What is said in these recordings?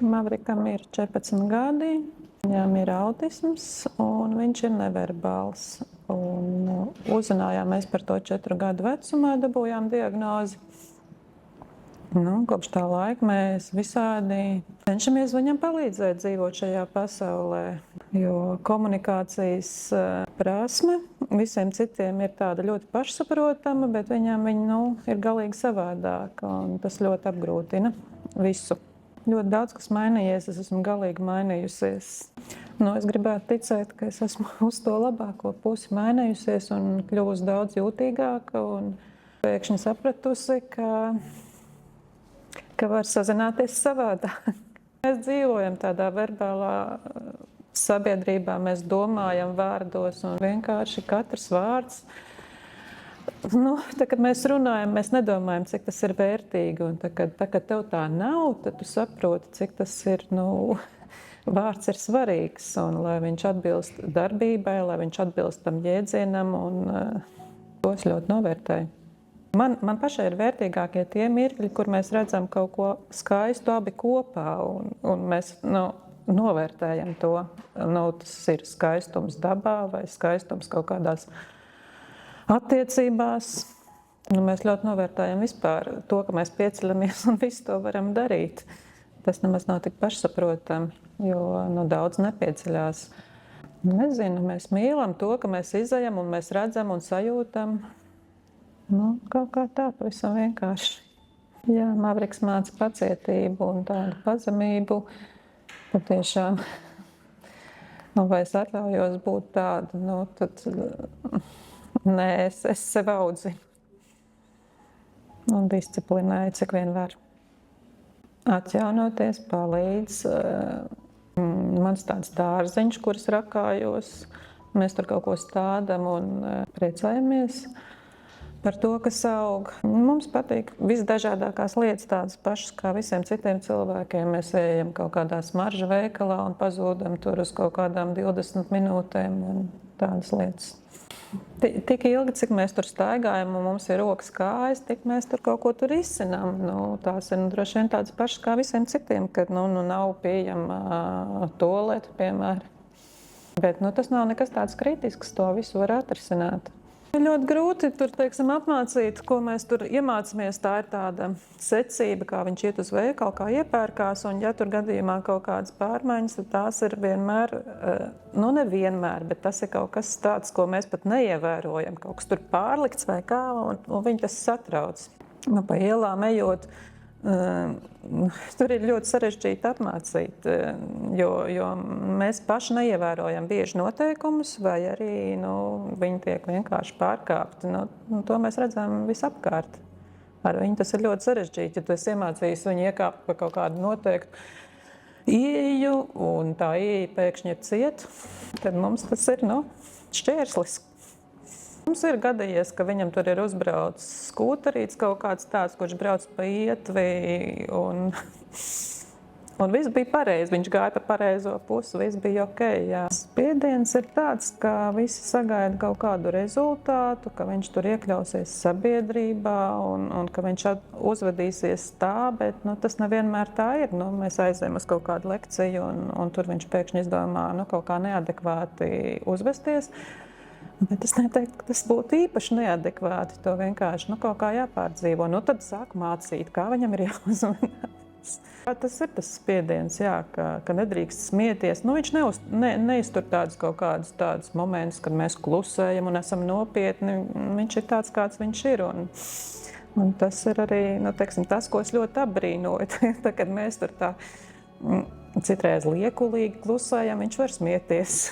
Mavrikam ir 14 gadi, viņam ir autisms un viņš ir neverbāls. Uzzinājām mēs par to 4 gadu vecumā, dabūjām diagnozi. Kopš tā laika mēs visādi cenšamies viņam palīdzēt dzīvot šajā pasaulē, jo komunikācijas prasme visiem citiem ir tāda ļoti pašsaprotama, bet viņam ir galīgi savādāka, un tas ļoti apgrūtina visu. Ļoti daudz kas mainījies, es esmu galīgi mainījusies. Es gribētu ticēt, ka es esmu uz to labāko pusi mainījusies un kļuvusi daudz jūtīgāka, un pēkšņi sapratusi, ka var sazināties savādāk. Mēs dzīvojam tādā verbālā sabiedrībā, mēs domājam vārdos, un vienkārši katrs vārds. Kad mēs runājam, mēs nedomājam, cik tas ir vērtīgi, un kad tev tā nav, tad tu saproti, cik tas ir, vārds ir svarīgs, un lai viņš atbilst darbībai, lai viņš atbilst tam jēdzienam, un to es ļoti novērtēju. Man pašai ir vērtīgākie tie mirkļi, kur mēs redzam kaut ko skaistu abi kopā, un mēs novērtējam to. Tas ir skaistums dabā vai skaistums kaut kādās attiecībās. Mēs ļoti novērtējam vispār to, ka mēs pieceļamies un visu to varam darīt. Tas nemaz nav tik pašsaprotami, jo daudz nepieceļās. Nezinu, mēs mīlam to, ka mēs izejam un mēs redzam un sajūtam. Kaut kā tā, pavisam vienkārši. Jā, Mavriks māca pacietību un tādu pazemību. Patiešām, vai es atļaujos būt tāda, tad nē, es sev audzinu un disciplinēju, cik vien var. Atjaunoties palīdz mans tāds dārziņš, kuras rakājos. Mēs tur kaut ko stādam un priecājamies par to, kas aug. Mums patīk visdažādākās lietas, tādas pašas kā visiem citiem cilvēkiem. Mēs ejam kaut kādā smarža veikalā un pazūdam tur uz kaut kādām 20 minūtēm un tādas lietas. Tik ilgi, cik mēs tur staigājam un mums ir rokas kājas, tik mēs tur kaut ko tur izcinām. Tās ir droši vien tādas pašas kā visiem citiem, kad nav pieejama tualete, piemēram. Bet tas nav nekas tāds kritisks, to visu var atrisināt. Ļoti grūti tur, apmācīt, ko mēs tur iemācāmies. Tā ir tāda secība, kā viņš iet uz veikalu, kā iepērkās, un ja tur gadījumā kaut kādas pārmaiņas, tad tās ir vienmēr, nevienmēr, bet tas ir kaut kas tāds, ko mēs pat neievērojam. Kaut kas tur pārlikts vai kā, un viņi tas satrauc. Pa ielām ejot, tur ir ļoti sarežģīti apmācīt, jo mēs paši neievērojam bieži noteikumus, vai arī viņi tiek vienkārši pārkāpti. To mēs redzam visapkārt. Ar viņu tas ir ļoti sarežģīti. Ja tu esi iemācījis viņu iekāpt pa kaut kādu noteiktu ieeju, un tā ieeja pēkšņi ir cieta, tad mums tas ir šķērslis. Mums ir gadījies, ka viņam tur ir uzbraucis skūterīts kaut kāds tāds, kurš brauc pa ietvi, un viss bija pareizi. Viņš gāja pa pareizo pusi, viss bija ok. Jā. Spiediens ir tāds, ka visi sagaida kaut kādu rezultātu, ka viņš tur iekļausies sabiedrībā un ka viņš uzvedīsies tā, bet tas nevienmēr tā ir. Mēs aizējam uz kaut kādu lekciju, un tur viņš pēkšņi izdomā kaut kā neadekvāti uzvesties. Bet es neteiktu, ka tas būtu īpaši neadekvāti. To vienkārši kaut kā jāpārdzīvo. Tad sāk mācīt, kā viņam ir jāuzmanās. Tas ir tas spiediens, jā, ka nedrīkst smieties. Viņš neiztur tādus kaut kādus momentus, kad mēs klusējam un esam nopietni. Viņš ir tāds, kāds viņš ir. Un tas ir arī tas, ko es ļoti apbrīnoju. Kad mēs tur tā citreiz liekulīgi klusējam, viņš var smieties.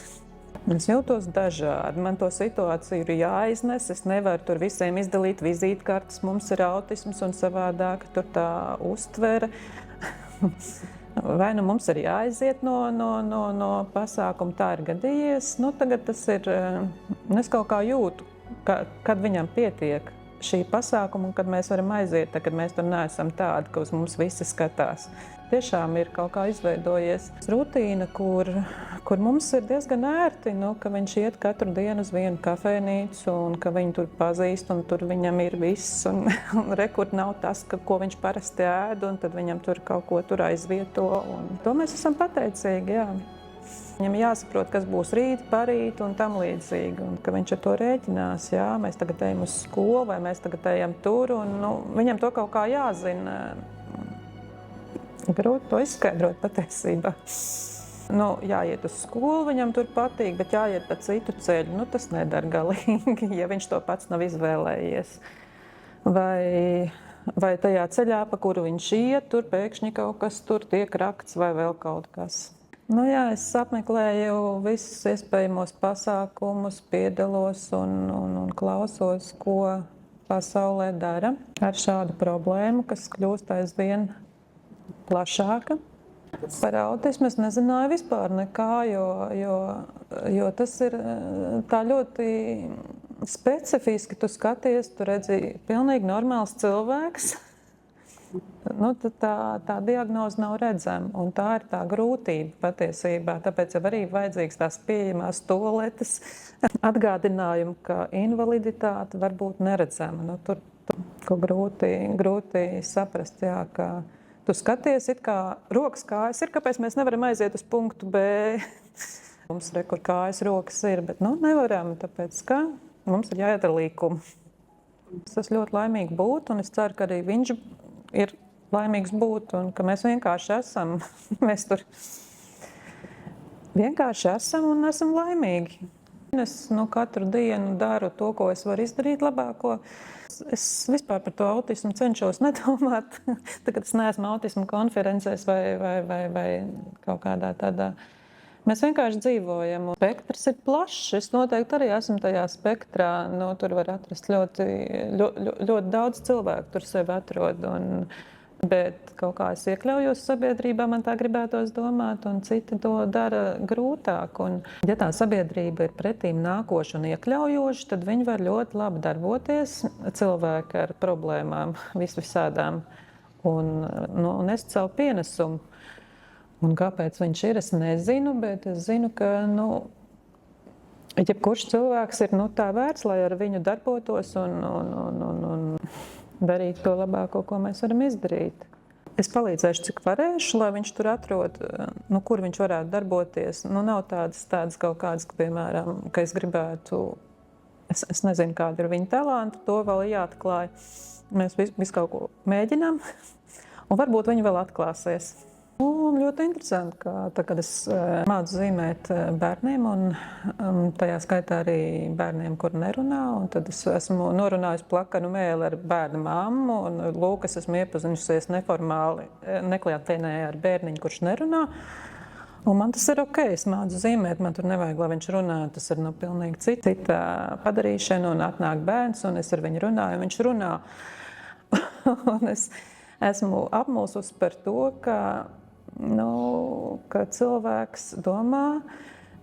Es jūtos dažādi. Man to situāciju ir jāiznes. Es nevaru tur visiem izdalīt vizītkartes. Mums ir autisms un savādāk tur tā uztvere. Vai mums ir jāaiziet no pasākuma, tā ir gadījies. Tagad tas ir, es kaut kā jūtu, kad viņam pietiek. šī pasākuma, un kad mēs varam aiziet, tad, kad mēs tur neesam tādi, ka uz mums visi skatās. Tiešām ir kaut kā izveidojies rutīna, kur mums ir diezgan ērti, ka viņš iet katru dienu uz vienu kafejnīcu un ka viņu tur pazīst un tur viņam ir viss. Un rekur nav tas, ko viņš parasti ēd, un tad viņam tur kaut ko tur aizvieto. Un to mēs esam pateicīgi, jā. Viņam jāsaprot, kas būs rīt, parīt un tam līdzīgi, un ka viņš ar to rēķinās. Jā, mēs tagad ejam uz skolu vai mēs tagad ejam tur, un viņam to kaut kā jāzina. Grūti to izskaidrot patiesībā. Jāiet uz skolu, viņam tur patīk, bet jāiet pa citu ceļu. Tas nedara galīgi, ja viņš to pats nav izvēlējies. Vai tajā ceļā, pa kuru viņš iet, tur pēkšņi kaut kas tur tiek rakts vai vēl kaut kas. Es apmeklēju visus iespējamos pasākumus, piedalos un klausos, ko pasaulē dara ar šādu problēmu, kas kļūst aizvien plašāka. Par autismu es nezināju vispār nekā, jo tas ir tā ļoti specifiski. Tu skaties, tu redzi pilnīgi normāls cilvēks. Tā diagnoze nav redzama, un tā ir tā grūtība patiesībā. Tāpēc jau arī vajadzīgs tās pieejamās toaletes atgādinājumu, ka invaliditāte var būt neredzama. Tur ko grūti saprast, jā, ka tu skaties, it kā rokas kājas ir, kāpēc mēs nevaram aiziet uz punktu B. Mums kur kājas rokas ir, bet nevaram, tāpēc ka mums ir jāiet ar līkumu. Es ļoti laimīgi būt, un es ceru, ka arī viņš ir laimīgs būt, un ka mēs vienkārši esam. Mēs tur vienkārši esam un esam laimīgi. Es katru dienu daru to, ko es varu izdarīt labāko. Es vispār par to autismu cenšos nedomāt. Tagad es neesmu autismu konferencēs vai kaut kādā tādā. Mēs vienkārši dzīvojam. Spektrs ir plašs. Es noteikti arī esmu tajā spektrā. Tur var atrast ļoti daudz cilvēku, tur sevi atrod. Bet kaut kā es iekļaujos sabiedrībā, man tā gribētos domāt, un citi to dara grūtāk. Un, ja tā sabiedrība ir pretīm nākoša un iekļaujoša, tad viņi var ļoti labi darboties, cilvēki ar problēmām visādām, un nest savu pienesumu. Un kāpēc viņš ir, es nezinu, bet es zinu, ka jebkurš cilvēks ir tā vērts, lai ar viņu darbotos un darīt to labāko, ko mēs varam izdarīt. Es palīdzēšu, cik varēšu, lai viņš tur atrod, kur viņš varētu darboties. Nav tādas kaut kādas, piemēram, ka es gribētu, es nezinu, kāda ir viņa talanta, to vēl jāatklāj. Mēs visu kaut ko mēģinām, un varbūt viņi vēl atklāsies. Ļoti interesanti, ka kad es mācu zīmēt bērniem, un tajā skaitā arī bērniem, kur nerunā, un tad es esmu norunājusi plakanu mēli ar bērnu mammu, un lūk, es esmu iepazinusies neformāli neklientēnē ar bērniņu, kurš nerunā. Un man tas ir ok, es mācu zīmēt, man tur nevajag, lai viņš runā, tas ir pilnīgi cita padarīšana, un atnāk bērns, un es ar viņu runāju, un viņš runā. Un es esmu apmulsusi par to, ka cilvēks domā,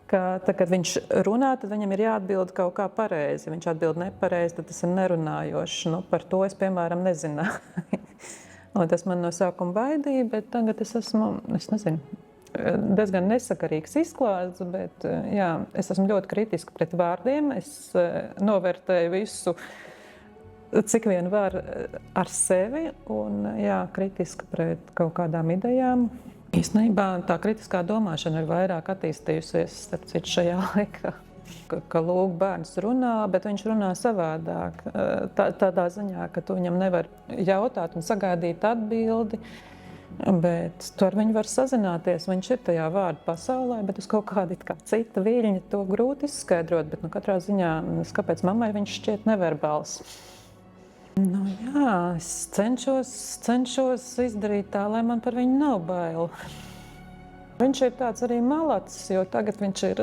ka tad, kad viņš runā, tad viņam ir jāatbild kaut kā pareizi. Ja viņš atbild nepareizi, tad tas ir nerunājošs. Par to es, piemēram, nezināju. Un tas man no sākuma baidīja, bet tagad es esmu, diezgan nesakarīgs izklāsts, bet jā, es esmu ļoti kritiska pret vārdiem. Es novērtēju visu, cik vien var ar sevi, un jā, kritiska pret kaut kādām idejām. Īstenībā tā kritiskā domāšana ir vairāk attīstījusies, starp citu, šajā laikā. Ka lūk, bērns runā, bet viņš runā savādāk. Tādā ziņā, ka tu viņam nevar jautāt un sagaidīt atbildi, bet tu ar viņu var sazināties. Viņš ir tajā vārdu pasaulē, bet uz kaut kādu cita viļņa to grūti izskaidrot. Bet katrā ziņā, kāpēc mammai viņš šķiet neverbāls. Jā, es cenšos izdarīt tā, lai man par viņu nav bail. Viņš ir tāds arī malacis, jo tagad viņš ir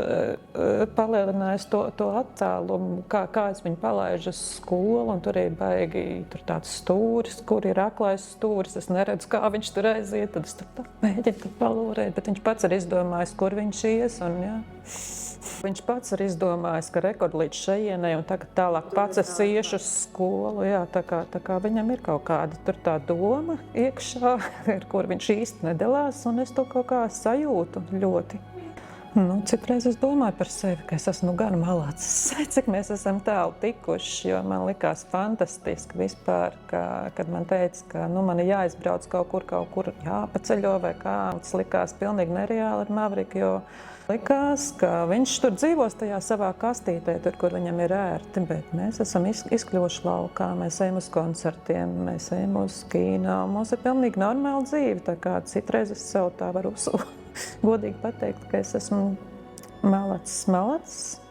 palielinājis to attālumu, kā es viņu palaižu uz skolu, un tur ir baigi tāds stūris, kur ir aklais stūris. Es neredzu, kā viņš tur aiziet, tad es tur mēģinu palūrēt, bet viņš pats ir izdomājis, kur viņš ies. Un, jā. Viņš pats ir izdomājis, ka rekord līdz šejienei un tagad tālāk pats es iešu uz skolu. Jā, tā kā viņam ir kaut kāda tur tā doma iekšā, ar kur viņš īsti nedalās, un es to kaut kā sajūtu ļoti. Citreiz es domāju par sevi, ka es esmu gan malacis, cik mēs esam tālu tikuši, jo man likās fantastiski vispār, kad man teica, ka man ir jāizbrauc kaut kur jāpaceļo vai kā. Tas likās pilnīgi nereāli ar Mavriku, jo likās, ka viņš tur dzīvos tajā savā kastītē, tur, kur viņam ir ērti, bet mēs esam izkļuvuši laukā, mēs ejam uz koncertiem, mēs ejam uz kino, mums ir pilnīgi normāla dzīve, tā kā citreiz es sev tā varu godīgi pateikt, ka es esmu malacis.